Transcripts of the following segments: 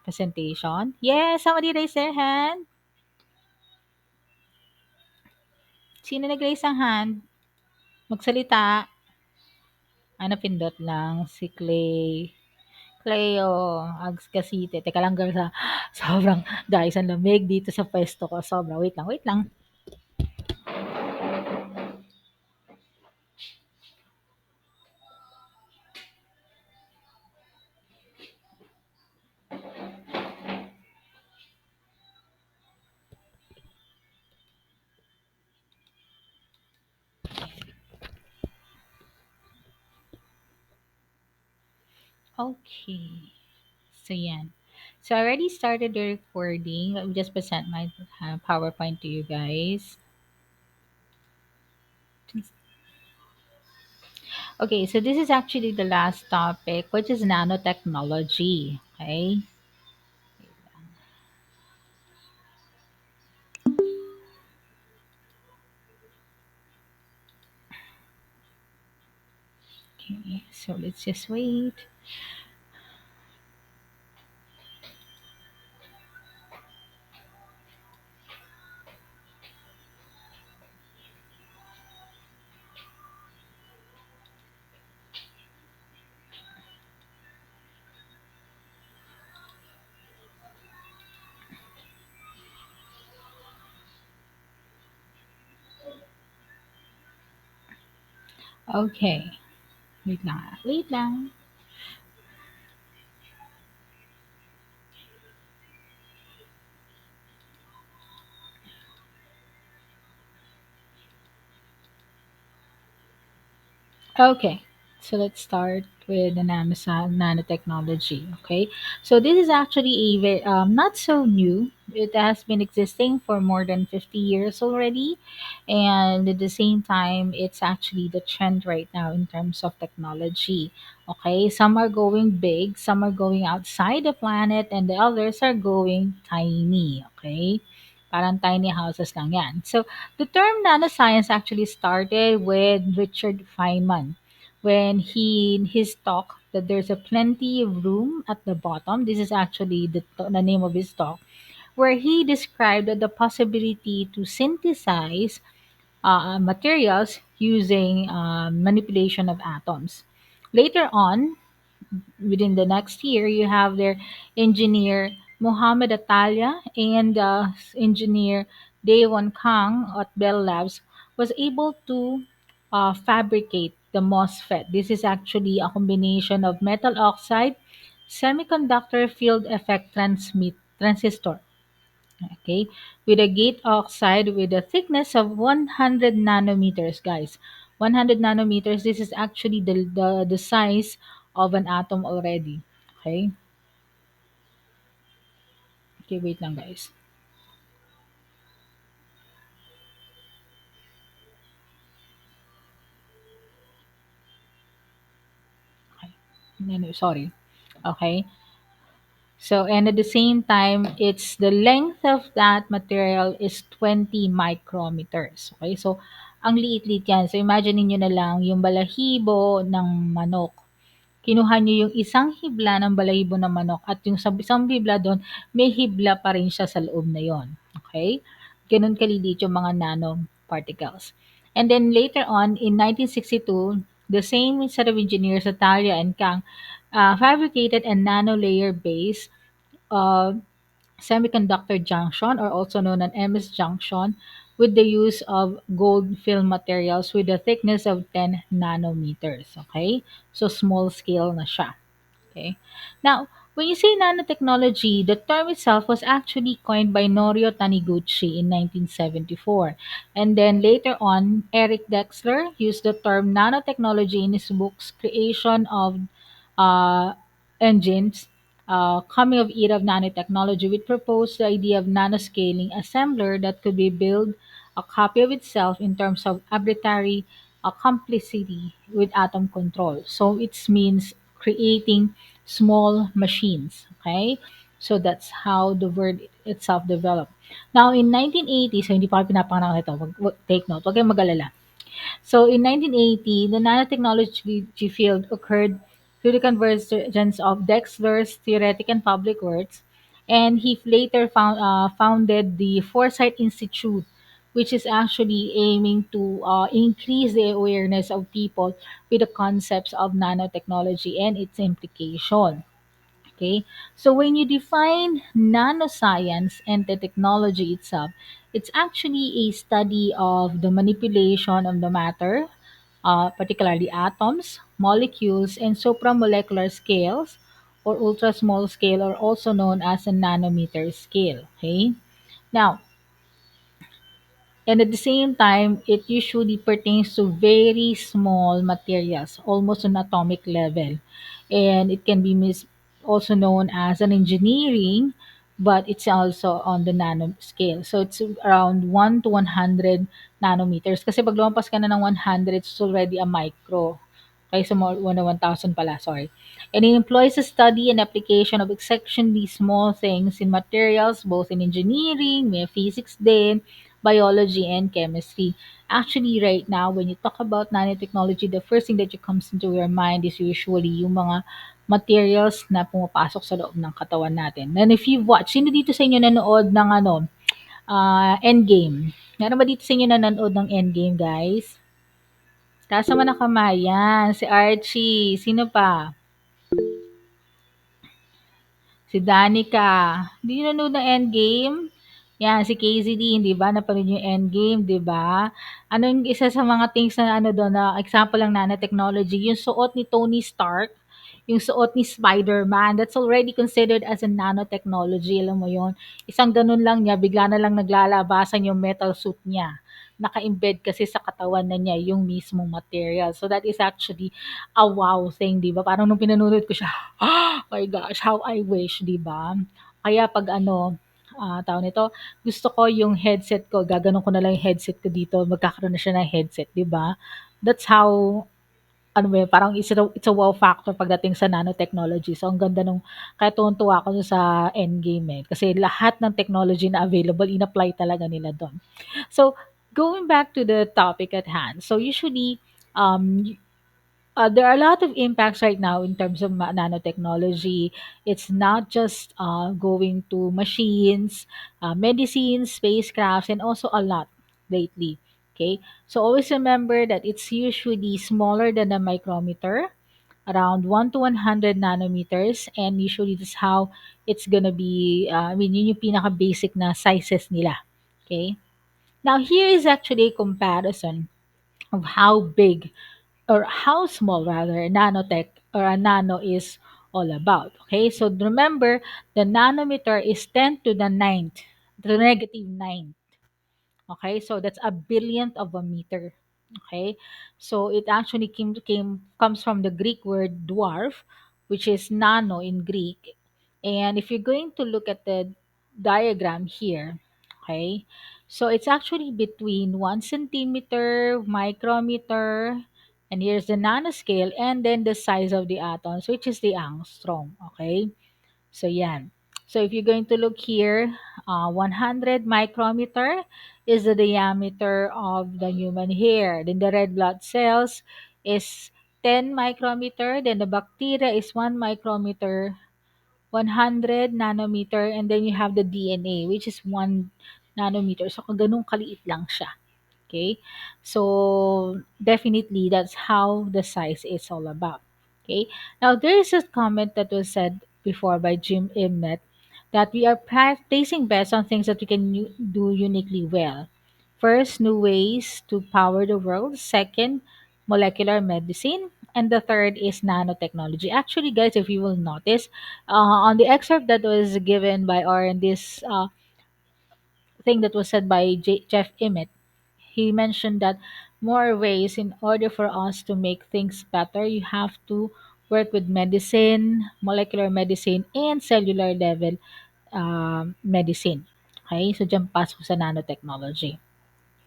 presentation? Yes, somebody raise their hand. Sino nag-raise ang hand? Magsalita. Ano pindot lang? Si Clay. Cleo Agscasite. Teka lang girls ha. Sobrang guys, ang lamig dito sa pwesto ko. Sobra. Wait lang, wait lang. Okay. So yan. So I already started the recording. Let me just present my PowerPoint to you guys. Okay, so this is actually the last topic, which is nanotechnology. Okay. Okay. So let's just wait. Okay. Wait lang. Wait lang. Okay, so let's start with the nanotechnology. Okay, so this is actually not so new. It has been existing for more than 50 years already, and at the same time, it's actually the trend right now in terms of technology. Okay, some are going big, some are going outside the planet, and the others are going tiny. Okay, parang tiny houses lang yan. So the term nanoscience actually started with Richard Feynman when he in his talk that there's a plenty of room at the bottom. This is actually the name of his talk, where he described the possibility to synthesize materials using manipulation of atoms. Later on, within the next year, you have their engineer Mohammed Atalia and engineer Daewon Kang at Bell Labs was able to fabricate the MOSFET. This is actually a combination of metal oxide, semiconductor field effect transistor. Okay, with a gate oxide with a thickness of 100 nanometers, guys. 100 nanometers. This is actually the size of an atom already. Okay. Okay, wait lang, guys. Okay. No, no, sorry. Okay. So, and at the same time, it's the length of that material is 20 micrometers. Okay, so ang liit-liit yan. So, imagine niyo na lang yung balahibo ng manok. Kinuha niyo yung isang hibla ng balahibo ng manok at yung sa isang hibla doon, may hibla pa rin siya sa loob na yon. Okay? Ganun kaliliit yung mga nanoparticles. And then later on, in 1962, the same set of engineers, Atalia and Kang, fabricated a nano-layer base uh, semiconductor junction, or also known as MS junction, with the use of gold film materials with a thickness of 10 nanometers. Okay? So small scale na siya. Okay. Now, when you say nanotechnology, the term itself was actually coined by Norio Taniguchi in 1974. And then later on, Eric Dexler used the term nanotechnology in his books Creation of uh, Engines, Coming of Era of Nanotechnology, which proposed the idea of nanoscaling assembler that could be built a copy of itself in terms of arbitrary complicity with atom control. So it means creating small machines. Okay? So that's how the word itself developed. Now, in 1980, so hindi pa kayo pinapanganak nito, take note, huwag kayong mag-alala. So in 1980, the nanotechnology field occurred through the convergence of Dexter's theoretic and public works, and he later founded the Foresight Institute, which is actually aiming to increase the awareness of people with the concepts of nanotechnology and its implication. Okay, so when you define nanoscience and the technology itself, it's actually a study of the manipulation of the matter, particularly atoms, molecules, and supramolecular scales, or ultra small scale, or also known as a nanometer scale. Okay, now, and at the same time, it usually pertains to very small materials, almost on atomic level. And it can be also known as an engineering, but it's also on the nano scale. So it's around 1 to 100 nanometers. Kasi pag lumampas ka na ng 100, it's already a micro. Okay, so more 1,000 pala, sorry. And it employs the study and application of exceptionally small things in materials, both in engineering, may physics din, biology, and chemistry. Actually, right now, when you talk about nanotechnology, the first thing that comes into your mind is usually yung mga materials na pumapasok sa loob ng katawan natin. And if you watch, sino dito sa inyo nanood ng Endgame? Meron ba dito sa inyo nanood ng Endgame, guys? Taas naman ang kamay. Yan, si Archie. Sino pa? Si Danica. Hindi niyo nanood ng Endgame? Yan, si KZD, di ba? Napanood yung Endgame, di ba? Ano yung isa sa mga things na ano doon, na example lang nanotechnology, yung suot ni Tony Stark, yung suot ni Spider-Man, that's already considered as a nanotechnology, alam mo yon. Isang ganun lang niya, bigla na lang naglalabasan yung metal suit niya. Naka-embed kasi sa katawan na niya yung mismong material. So that is actually a wow thing, di ba? Parang nung pinanood ko siya, my gosh, how I wish, 'di ba? Kaya 'pag tawag nito, gusto ko yung headset ko, gaganon ko na lang yung headset ko dito, magkakaroon na siya ng headset, 'di ba? That's how ano ba yun, parang it's a wow factor pagdating sa nanotechnology. So, ang ganda nung, kaya tuwang-tuwa ako dun sa Endgame eh. Kasi lahat ng technology na available, in-apply talaga nila doon. So, going back to the topic at hand. So, usually, um, there are a lot of impacts right now in terms of nanotechnology. It's not just going to machines, medicines, spacecrafts, and also a lot lately. Okay, so always remember that it's usually smaller than a micrometer, around 1 to 100 nanometers, and usually that's how it's gonna be. I mean, yun yung pinaka-basic na sizes nila. Okay, now here is actually a comparison of how big or how small rather nanotech or a nano is all about. Okay, so remember the nanometer is 10 to the ninth, to the negative 9. Okay, so that's a billionth of a meter. Okay, so it actually comes from the Greek word dwarf, which is nano in Greek. And if you're going to look at the diagram here, okay, so it's actually between 1 centimeter, micrometer, and here's the nanoscale, and then the size of the atoms, which is the angstrom. Okay, so yan. So if you're going to look here, 100 micrometer is the diameter of the human hair. Then the red blood cells is 10 micrometer. Then the bacteria is 1 micrometer, 100 nanometer, and then you have the DNA, which is 1 nanometer. So kung ganun kaliit lang siya. Okay, so definitely that's how the size is all about. Okay, now there is a comment that was said before by Jim Immet that we are placing bets on things that we can do uniquely well. First, new ways to power the world. Second, molecular medicine. And the third is nanotechnology. Actually, guys, if you will notice, on the excerpt that was given by, or in this thing that was said by Jeff Emmett, he mentioned that more ways in order for us to make things better, you have to work with medicine, molecular medicine, and cellular level medicine. Okay, so dyan pasok sa nanotechnology.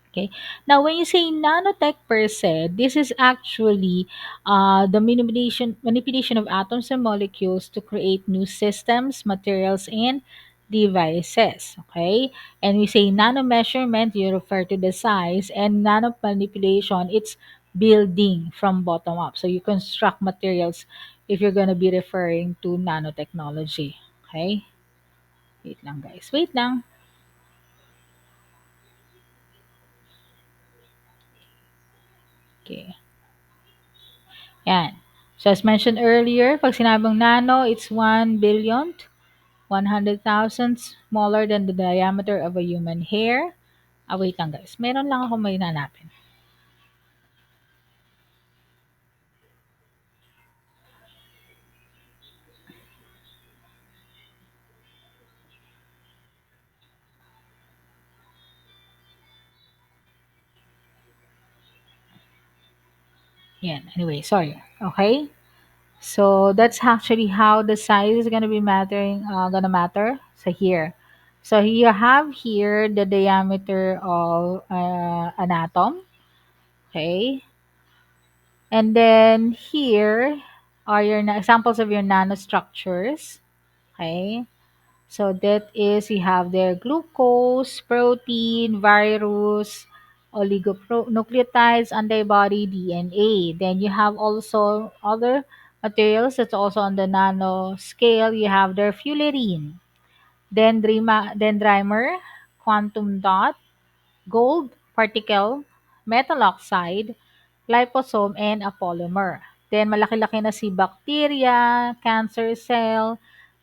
Okay. Now, when you say nanotech per se, this is actually the manipulation of atoms and molecules to create new systems, materials, and devices. Okay. And we say nano measurement, you refer to the size, and nano manipulation, it's building from bottom up. So you construct materials if you're gonna be referring to nanotechnology. Okay? Wait lang guys. Wait lang. Okay. Yan. So as mentioned earlier, pag sinabing nano, it's 1 billionth, 100,000 smaller than the diameter of a human hair. Ah, wait lang guys. Meron lang ako may nanapin. Yan. Anyway, sorry. Okay? So that's actually how the size is gonna be gonna matter. So here. So you have here the diameter of an atom. Okay. And then here are your examples of your nanostructures. Okay. So that is you have there glucose, protein, virus, oligonucleotides, antibody, DNA. Then you have also other materials that's also on the nano scale. You have their fullerene, dendrimer, quantum dot, gold particle, metal oxide, liposome, and a polymer. Then malaki-laki na si bacteria, cancer cell,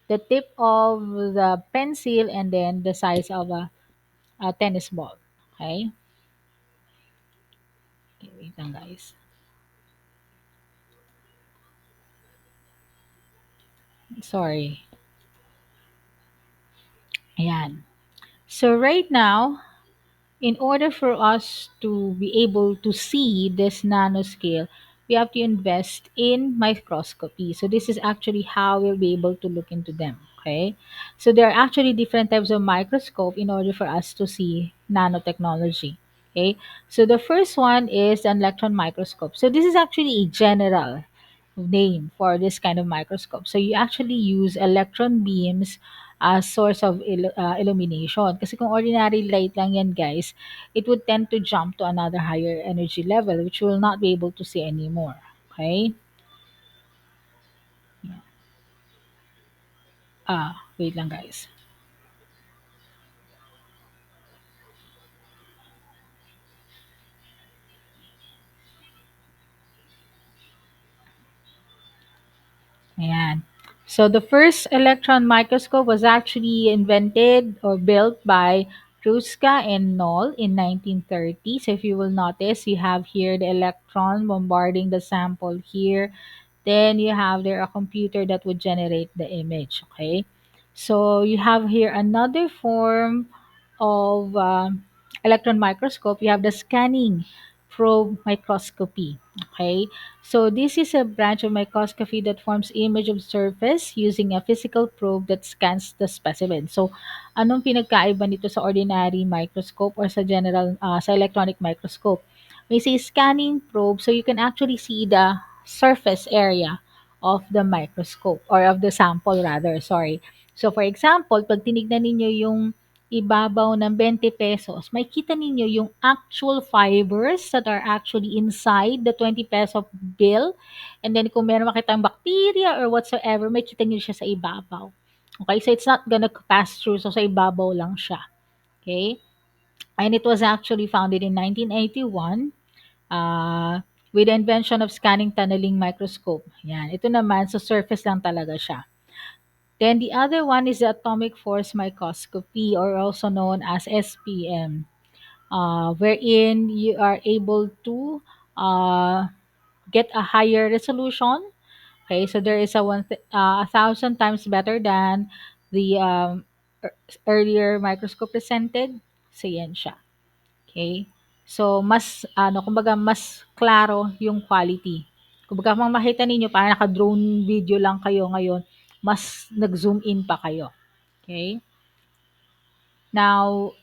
the tip of the pencil, and then the size of a tennis ball. Okay? Okay, wait lang guys. Sorry. Ayan. So right now, in order for us to be able to see this nanoscale, we have to invest in microscopy. So this is actually how we'll be able to look into them. Okay. So there are actually different types of microscope in order for us to see nanotechnology. Okay. So the first one is an electron microscope. So this is actually a general name for this kind of microscope. So you actually use electron beams as source of illumination. Kasi kung ordinary light lang yan guys, it would tend to jump to another higher energy level which we will not be able to see anymore. Okay? Wait lang guys. Ayan. So the first electron microscope was actually invented or built by Pruska and Knoll in 1930. So if you will notice, you have here the electron bombarding the sample here. Then you have there a computer that would generate the image. Okay. So you have here another form of electron microscope. You have the scanning probe microscopy. Okay. So this is a branch of microscopy that forms image of surface using a physical probe that scans the specimen. So anong pinagkaiba nito sa ordinary microscope or sa general sa electronic microscope? May say scanning probe so you can actually see the surface area of the microscope or of the sample rather, sorry. So for example, pag tinignan ninyo yung ibabaw ng 20 pesos, makikita ninyo yung actual fibers that are actually inside the 20 peso bill. And then kung meron makitang bacteria or whatsoever, makikita niyo siya sa ibabaw. Okay, so it's not gonna pass through. So sa ibabaw lang siya. Okay? And it was actually founded in 1981 with the invention of scanning tunneling microscope. Yan. Ito naman, sa surface lang talaga siya. Then the other one is the atomic force microscopy or also known as SPM, wherein you are able to uh, get a higher resolution. Okay, so there is 1,000 times better than the earlier microscope presented. So yan siya. Okay? So mas kumbaga mas klaro yung quality. Kumbaga kung makita ninyo parang naka-drone video lang kayo ngayon, mas nag-zoom in pa kayo. Okay? Now,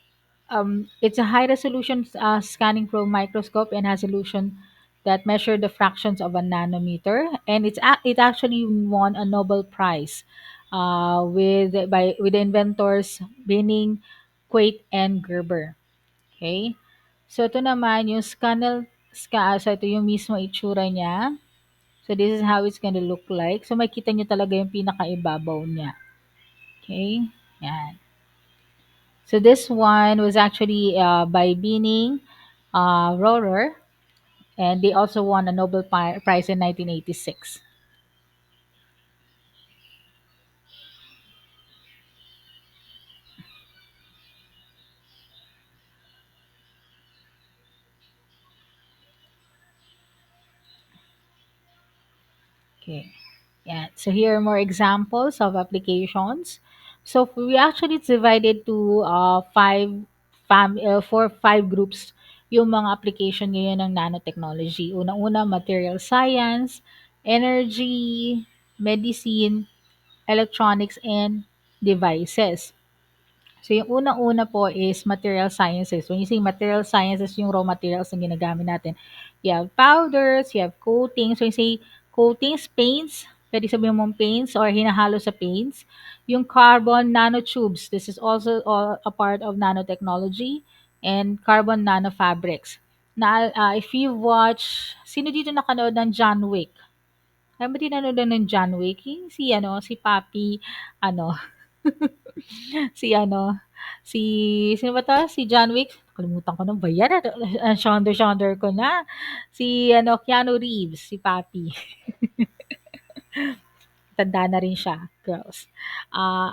it's a high resolution scanning probe microscope and has solution that measure the fractions of a nanometer, and it actually won a Nobel Prize with the inventors Binning, Quate, and Gerber. Okay? So ito naman yung so ito yung mismo itsura niya. So this is how it's gonna look like. So makita nyo talaga yung pinakaibabaw niya. Okay? Yan. So this one was actually by Bining Rohrer, and they also won a Nobel Prize in 1986. Okay. Yeah. So here are more examples of applications. So we actually divided to five groups yung mga application ngayon ng nanotechnology. Unang-una, material science, energy, medicine, electronics, and devices. So, yung unang-una po is material sciences. When you say material sciences, yung raw materials na ginagamit natin. You have powders, you have coatings. When you say coatings, paints, pwede sabihin mong paints or hinahalo sa paints. Yung carbon nanotubes, this is also all a part of nanotechnology, and carbon nanofabrics. If you watch, sino dito nakanood ng John Wick? Alam ba din nanood ng John Wick? Yung si Papi, ano, si ano, si sino ba 'to? Si John Wick, nakalimutan ko na ba yan, shonder ko na. Si Keanu Reeves, si Papi. Tanda na rin siya, girls.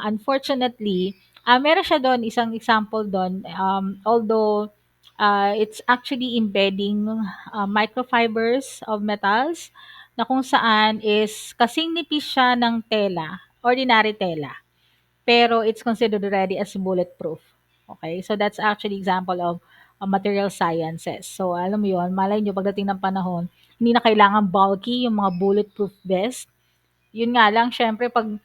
Unfortunately, meron siya do'n, isang example do'n, although, it's actually embedding, microfibers of metals na kung saan is kasing nipis siya ng tela, ordinary tela. Pero it's considered already as bulletproof. Okay? So that's actually example of material sciences. So alam mo 'yon, malay nyo pagdating ng panahon, hindi na kailangan bulky yung mga bulletproof vest. Yun nga lang syempre 'pag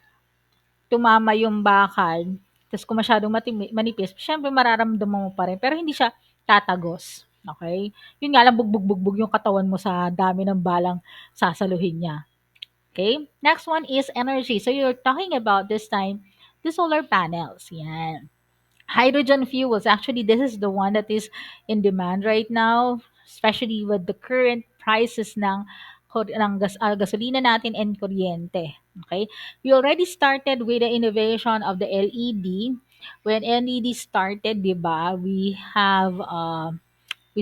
tumama yung bakal, tapos kung masyadong manipis, syempre mararamdaman mo pa rin pero hindi siya tatagos. Okay? Yun nga lang bugbog-bugbog yung katawan mo sa dami ng balang sasaluhin niya. Okay? Next one is energy. So you're talking about this time the solar panels. Yan. Hydrogen fuels. Actually, this is the one that is in demand right now, especially with the current prices ng gasolina natin and kuryente. Okay? We already started with the innovation of the LED. When LED started, 'di ba? We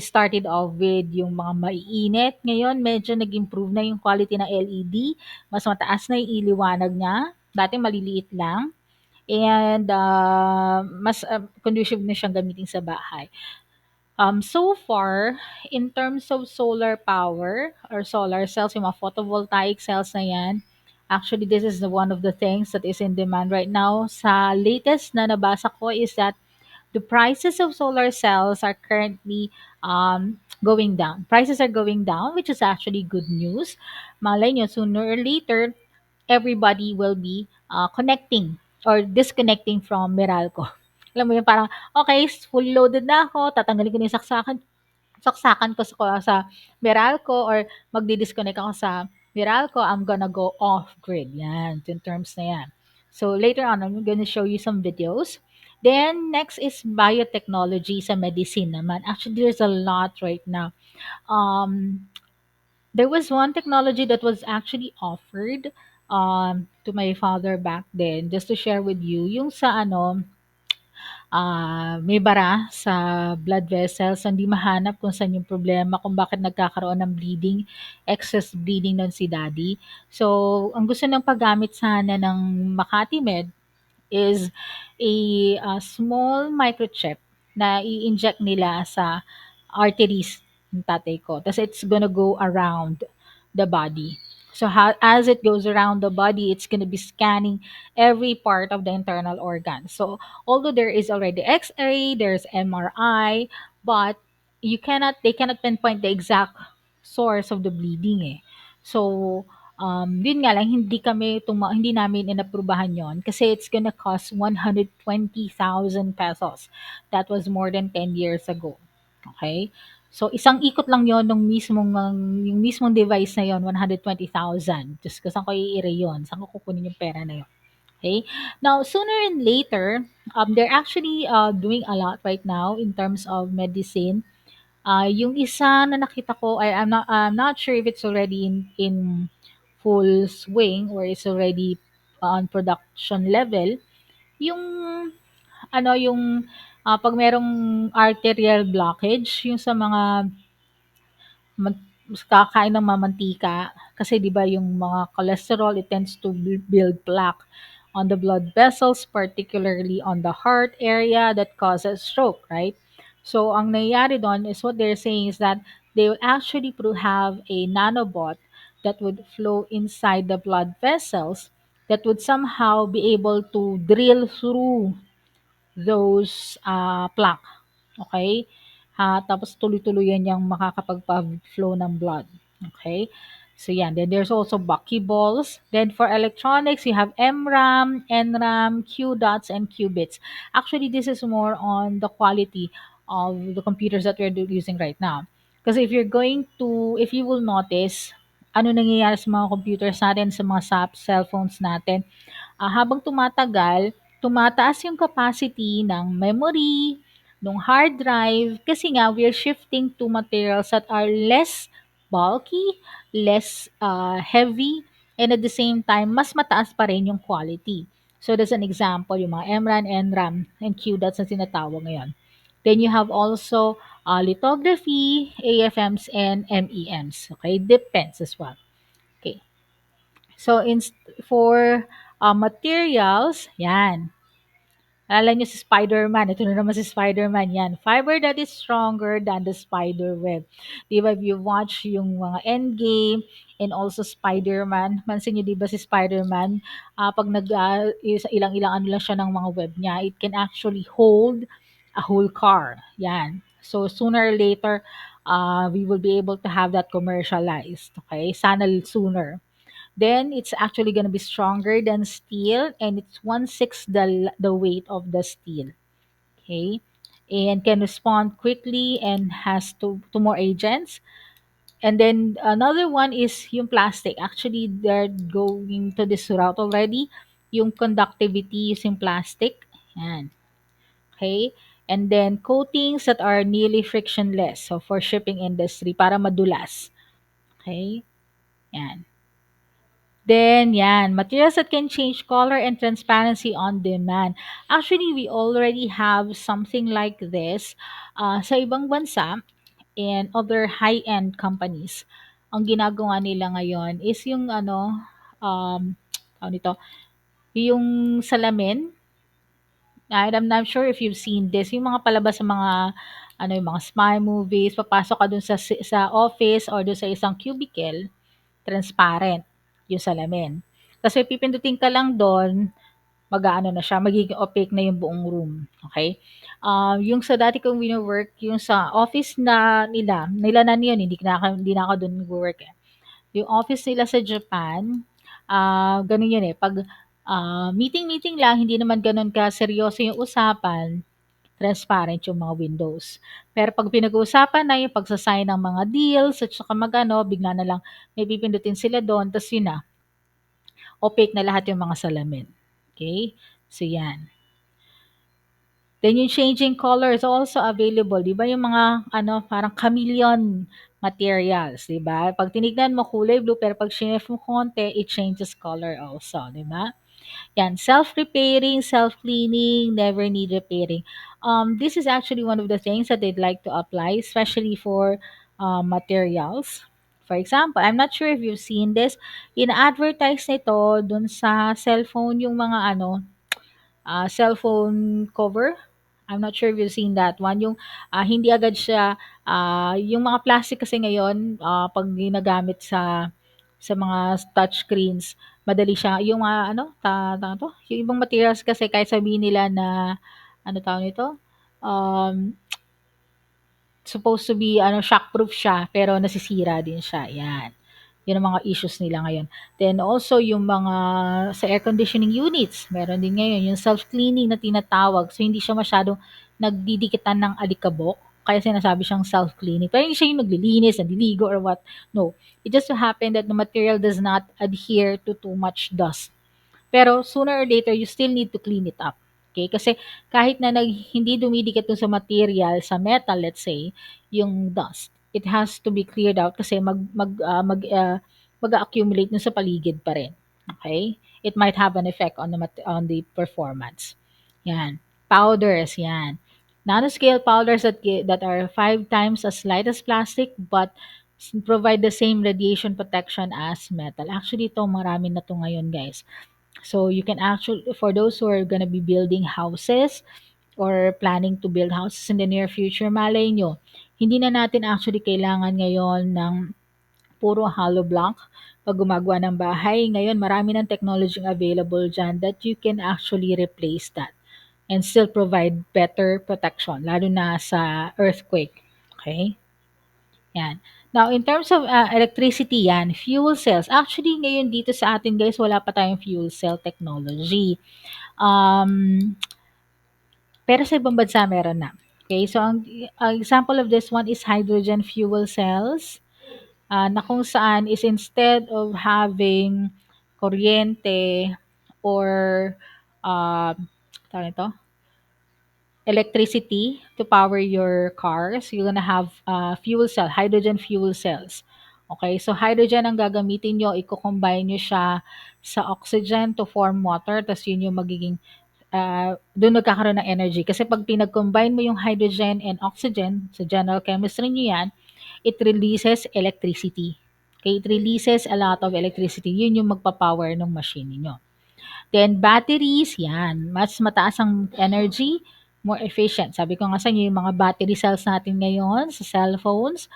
started off with yung mga maiinit. Ngayon, medyo nag-improve na yung quality ng LED. Mas mataas na yung iliwanag niya. Dati maliliit lang. And mas conducive na siyang gamitin sa bahay. So far, in terms of solar power or solar cells, yung mga photovoltaic cells na yan, actually, this is one of the things that is in demand right now. Sa latest na nabasa ko is that the prices of solar cells are currently going down. Prices are going down, which is actually good news. Malay nyo, sooner or later, everybody will be connecting or disconnecting from Meralco. Alam mo yun, parang, okay, fully loaded na ako, tatanggalin ko na yung saksakan ko sa Meralco or magdi-disconnect ako sa Meralco, I'm gonna go off-grid. Yan, yung terms na yan. So, later on, I'm gonna show you some videos. Then, next is biotechnology sa medicine naman. Actually, there's a lot right now. Um, there was one technology that was actually offered to my father back then, just to share with you, yung sa may bara sa blood vessels, hindi mahanap kung saan yung problema, kung bakit nagkakaroon ng bleeding, excess bleeding nun si daddy. So, ang gusto ng paggamit sana ng Makati Med is a small microchip na i-inject nila sa arteries ng tatay ko. Tapos it's gonna go around the body. So as it goes around the body, it's gonna be scanning every part of the internal organ. So although there is already X-ray, there's MRI, but they cannot pinpoint the exact source of the bleeding eh. So yun nga lang, hindi namin inaprubahan yon kasi it's gonna cost 120,000 pesos. That was more than 10 years ago. Okay? So, isang ikot lang yon yung mismong device na yon, 120,000. Diyos ko, saan ko i-ire yun? Saan ko kukunin yung pera na yon? Okay? Now, sooner and later, they're actually doing a lot right now in terms of medicine. Yung isa na nakita ko, I'm not sure if it's already in full swing or is already on production level, yung yung 'pag merong arterial blockage, yung sa mga mag kakain ng mamantika kasi 'di ba yung mga cholesterol, it tends to build plaque on the blood vessels, particularly on the heart area that causes stroke, right? So ang nangyayari do'n is what they're saying is that they will actually have a nanobot that would flow inside the blood vessels that would somehow be able to drill through those, plaque, okay. Tapos tuloy-tuluyan niyang makakapagpa-flow ng blood, okay. So yan, then there's also buckyballs. Then for electronics, you have MRAM, NRAM, QDOTs, and qubits. Actually, this is more on the quality of the computers that we're using right now. Kasi if you will notice, ano nangyayari sa mga computers natin, sa mga cellphones natin, habang tumatagal, tumataas yung capacity ng memory, ng hard drive, kasi nga we're shifting to materials that are less bulky, less heavy, and at the same time, mas mataas pa rin yung quality. So that's an example, yung mga MRAM, NRAM, and QDOTs na tinatawag ngayon. Then you have also lithography, AFMs, and MEMs. Okay, depends as well. Okay. So for materials, yan. Alala niyo si Spider-Man, ito na naman si Spider-Man, yan. Fiber that is stronger than the spider web. Di ba, if you watch yung mga Endgame and also Spider-Man, mansin niyo di ba si Spider-Man, pag ilang-ilang ano lang siya ng mga web niya, it can actually hold a whole car. Yan. So sooner or later, we will be able to have that commercialized. Okay? Sana sooner. Then it's actually going to be stronger than steel and it's one-sixth the weight of the steel. Okay. And can respond quickly and has two more agents. And then another one is yung plastic. Actually, they're going to this route already. Yung conductivity using plastic. Yan. Okay. And then coatings that are nearly frictionless. So for shipping industry, para madulas. Okay. Yan. Then, yan, materials that can change color and transparency on demand. Actually, we already have something like this sa ibang bansa and other high-end companies. Ang ginagawa nila ngayon is yung tawag nito, yung salamin. I'm not sure if you've seen this, yung mga palabas sa mga yung mga spy movies, papasok ka dun sa office or dun sa isang cubicle, transparent yung salamin. Kasi pipindutin ka lang do'n, mag-aano na siya, magiging opaque na yung buong room, okay. Yung sa dati kong wino-work, yung sa office nila na yun, hindi na ako do'n nagwo-work, eh. Yung office nila sa Japan, gano'n yun, eh, 'pag, meeting-meeting lang, hindi naman gano'n kaseryoso yung usapan, transparent yung mga windows. Pero 'pag pinag-uusapan na yung pagsa-sign ng mga deals at saka mag-ano, bigla na lang may pipindutin sila do'n ta's yun na, opaque na lahat yung mga salamin. Okay. So, yan. Then yung changing color is also available, 'di ba yung mga parang chameleon materials, 'di ba? 'Pag tinignan mo kulay blue pero 'pag shinif mo konti, it changes color also, 'di ba? Yan, self-repairing, self-cleaning, never need repairing. This is actually one of the things that they'd like to apply, especially for materials. For example, I'm not sure if you've seen this, in-advertise nito dun sa cellphone yung mga cellphone cover. I'm not sure if you've seen that one. Yung hindi agad siya, yung mga plastic kasi ngayon, 'pag ginagamit sa mga touch screens, madali siya yung mga tawag 'to, yung ibang materials kasi kahit sabihin nila na tawag nito, um, supposed to be shockproof siya pero nasisira din siya, 'yan. 'Yun ang mga issues nila ngayon. Then also yung mga sa air conditioning units, meron din ngayon yung self-cleaning na tinatawag. So hindi siya masyadong nagdidikitan ng alikabok, kaya sinasabi siyang self-cleaning. Pero hindi siya yung naglilinis, naliligo or what, no. It just so happen that the material does not adhere to too much dust. Pero sooner or later, you still need to clean it up. Okay? Kasi kahit na hindi dumidikit dun sa material, sa metal, let's say, yung dust, it has to be cleared out kasi mag-accumulate sa paligid pa rin. Okay? It might have an effect on the performance. Yan. Powders, yan. Nanoscale powders that are 5 times as light as plastic but provide the same radiation protection as metal. Actually, ito marami na to ngayon, guys. So you can actually, for those who are gonna be building houses or planning to build houses in the near future, malay nyo, hindi na natin actually kailangan ngayon ng puro hollow block pag gumagawa ng bahay. Ngayon, marami ng technology available dyan that you can actually replace that and still provide better protection, lalo na sa earthquake. Okay? Yan. Now, in terms of electricity, yan, fuel cells. Actually, ngayon dito sa atin, guys, wala pa tayong fuel cell technology. Um, pero sa ibang bansa, meron na. Okay, so ang example of this one is hydrogen fuel cells, na kung saan is instead of having kuryente or uh, tawag nito, electricity to power your cars, you're gonna have fuel cell, hydrogen fuel cells. Okay, so hydrogen ang gagamitin nyo, i-combine nyo siya sa oxygen to form water, tapos yun yung magiging, doon nagkakaroon ng energy. Kasi pag pinag-combine mo yung hydrogen and oxygen, sa general chemistry nyo yan, it releases electricity. Okay, it releases a lot of electricity. Yun yung magpa-power ng machine niyo. Then batteries, yan. Mas mataas ang energy, more efficient. Sabi ko nga sa inyo, yung mga battery cells natin ngayon sa cellphones,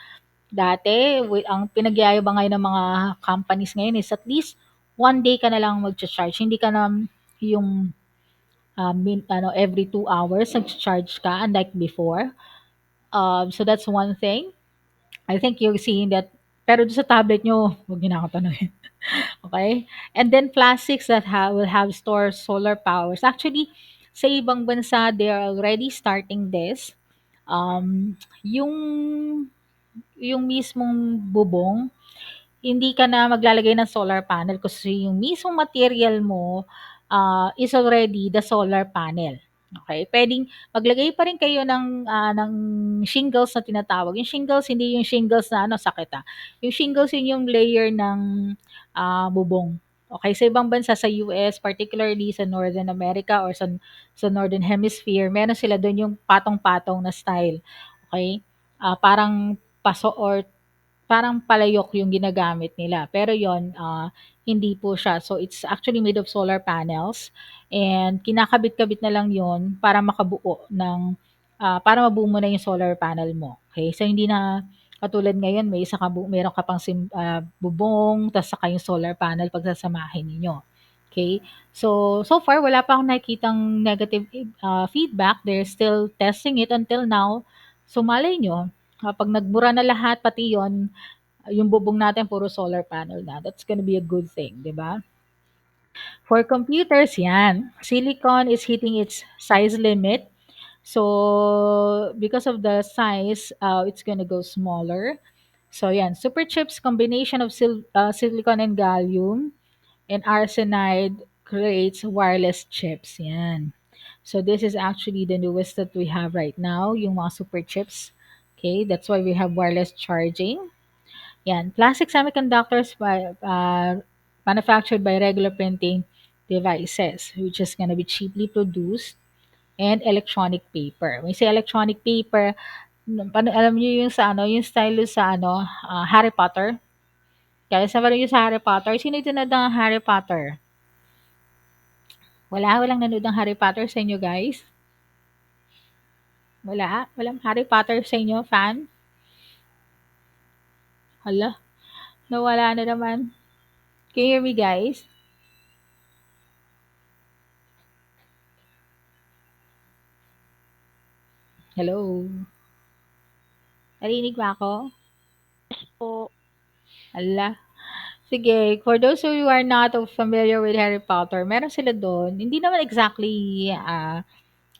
dati, ang pinagyayabang ngayon ng mga companies ngayon is at least 1 day ka na lang mag-charge. Hindi ka na yung every 2 hours nag-charge ka unlike before. So that's one thing. I think you're seeing that. Pero doon sa tablet nyo, huwag niyo na ako tanungin. Okay? And then plastics that will have store solar powers. Actually, sa ibang bansa, they are already starting this. Yung mismong bubong, hindi ka na maglalagay ng solar panel kasi yung mismong material mo is already the solar panel. Okay? Pwedeng maglagay pa rin kayo ng shingles na tinatawag. Yung shingles, hindi yung shingles na sakit Yung shingles, yun yung layer ng bubong. Okay, sa ibang bansa sa US, particularly sa Northern America or sa Northern Hemisphere, meron sila doon yung patong-patong na style. Okay? Parang paso or parang palayok yung ginagamit nila. Pero yon hindi po siya. So, it's actually made of solar panels and kinakabit-kabit na lang yon para makabuo ng, para mabuo mo na yung solar panel mo. Okay? So, hindi na katulad ngayon, meron ka pang bubong, tapos saka yung solar panel pagsasamahin ninyo. Okay? So far, wala pa akong nakikitang negative feedback. They're still testing it until now. So, malay nyo, kapag nagbura na lahat, pati yon yung bubong natin puro solar panel na. That's gonna be a good thing, di ba? For computers, yan. Silicon is hitting its size limit. So, because of the size, it's gonna go smaller. So, yan. Super chips, combination of silicon and gallium and arsenide creates wireless chips. Yan. So, this is actually the newest that we have right now, yung mga super chips. Okay, that's why we have wireless charging. Yan, plastic semiconductors manufactured by regular printing devices, which is gonna be cheaply produced, and electronic paper. When you say electronic paper, alam niyo yung sa yung style sa Harry Potter? Kaya sa yung sa Harry Potter, sino yung nanood ng Harry Potter? Walang nanood ng Harry Potter sa inyo, guys? Walang Harry Potter sa inyo, fan? Hala, nawala na naman. Can you hear me, guys? Hello? Narinig ba ako? Po. Hala. Sige, for those who are not familiar with Harry Potter, meron sila doon. Hindi naman exactly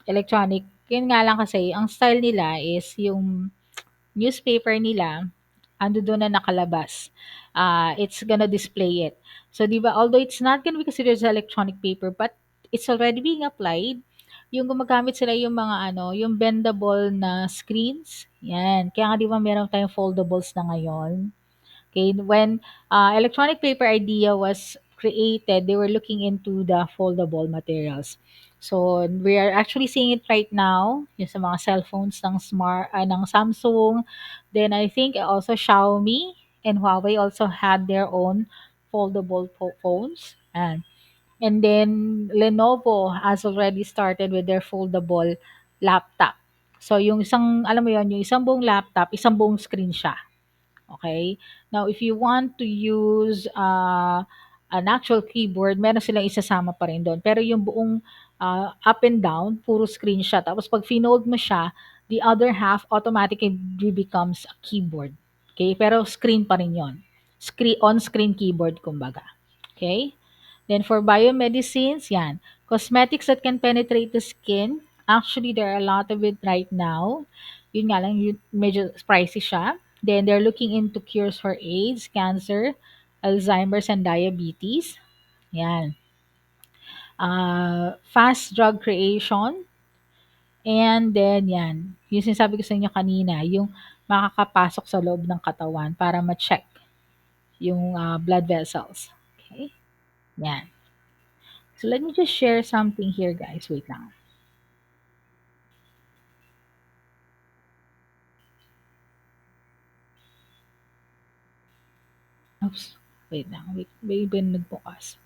electronic. Yun nga lang kasi, ang style nila is yung newspaper nila, ando doon na nakalabas. It's gonna display it. So, di ba, although it's not gonna be considered as electronic paper, but it's already being applied. Yung gumagamit sila yung mga yung bendable na screens. Yan. Kaya nga di ba meron tayong foldables na ngayon. Okay, when electronic paper idea was created, they were looking into the foldable materials. So we are actually seeing it right now, yung sa mga cellphones ng Samsung. Then I think also Xiaomi and Huawei also had their own foldable phones. And then Lenovo has already started with their foldable laptop. So yung isang, alam mo yon, yung isang buong laptop, isang buong screen siya. Okay? Now, if you want to use an actual keyboard, meron silang isasama pa rin doon. Pero yung buong up and down, puro screen siya. Tapos pag finold mo siya, the other half automatically becomes a keyboard. Okay? Pero screen pa rin yon. On-screen keyboard, kumbaga. Okay? Then for biomedicines, yan. Cosmetics that can penetrate the skin. Actually, there are a lot of it right now. Yun nga lang, medyo pricey siya. Then they're looking into cures for AIDS, cancer, Alzheimer's, and diabetes. Yan. Fast drug creation. And then, yan. Yung sinasabi ko sa inyo kanina, yung makakapasok sa loob ng katawan para ma-check yung blood vessels. Okay? Yan. So let me just share something here, guys. Wait lang. Oops. Wait lang. Wait, may iba nagbukas.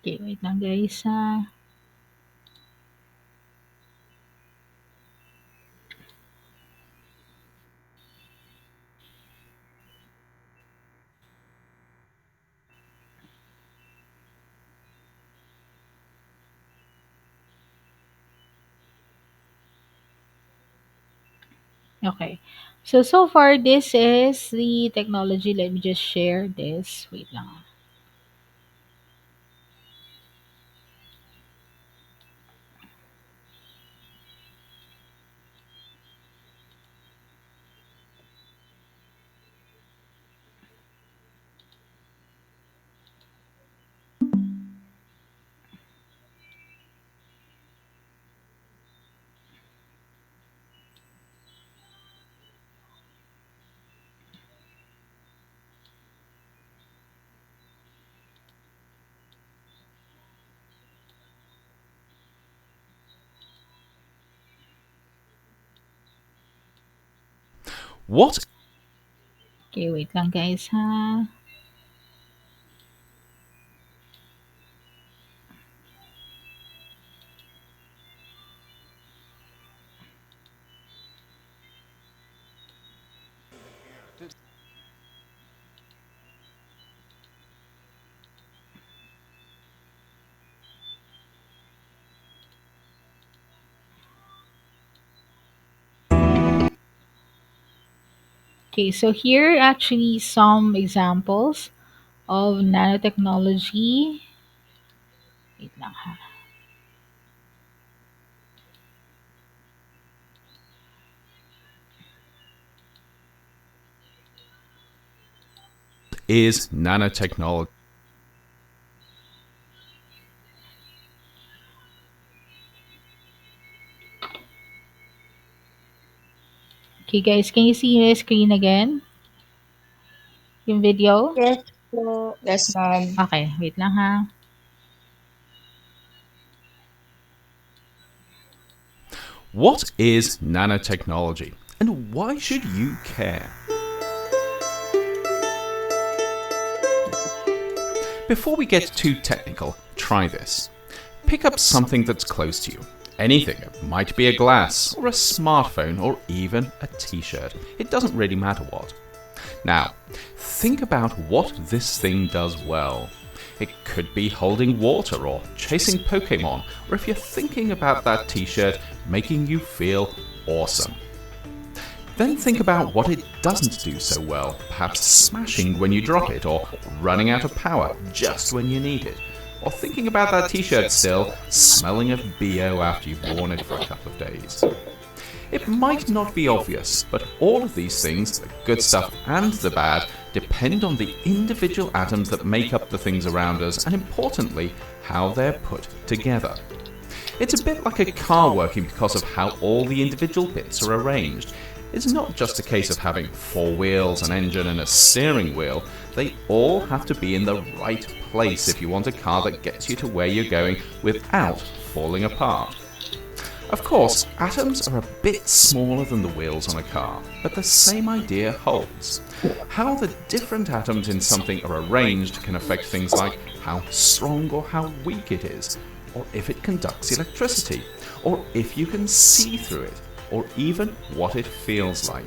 Okay, wait lang, guys. Okay. So far, this is the technology. Let me just share this. Wait lang. What Okay, wait lang, guys, ha. Okay, so here are actually some examples of nanotechnology. Wait lang, ha. is nanotechnology? Okay, guys, can you see my screen again? Yung video? Yes po. Yes, ma'am. Okay, wait lang, ha. What is nanotechnology, and why should you care? Before we get too technical, try this. Pick up something that's close to you. Anything. It might be a glass, or a smartphone, or even a t-shirt. It doesn't really matter what. Now, think about what this thing does well. It could be holding water or chasing Pokemon, or if you're thinking about that t-shirt, making you feel awesome. Then think about what it doesn't do so well, perhaps smashing when you drop it, or running out of power just when you need it, or thinking about that t-shirt still, smelling of BO after you've worn it for a couple of days. It might not be obvious, but all of these things, the good stuff and the bad, depend on the individual atoms that make up the things around us, and importantly, how they're put together. It's a bit like a car working because of how all the individual bits are arranged. It's not just a case of having 4 wheels, an engine and a steering wheel. They all have to be in the right place if you want a car that gets you to where you're going without falling apart. Of course, atoms are a bit smaller than the wheels on a car, but the same idea holds. How the different atoms in something are arranged can affect things like how strong or how weak it is, or if it conducts electricity, or if you can see through it, or even what it feels like.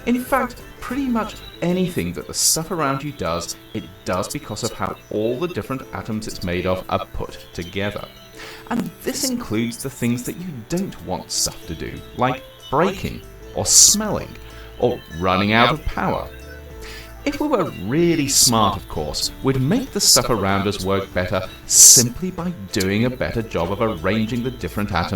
In fact, pretty much anything that the stuff around you does, it does because of how all the different atoms it's made of are put together. And this includes the things that you don't want stuff to do, like braking, or smelling, or running out of power. If we were really smart, of course, we'd make the stuff around us work better simply by doing a better job of arranging the different atoms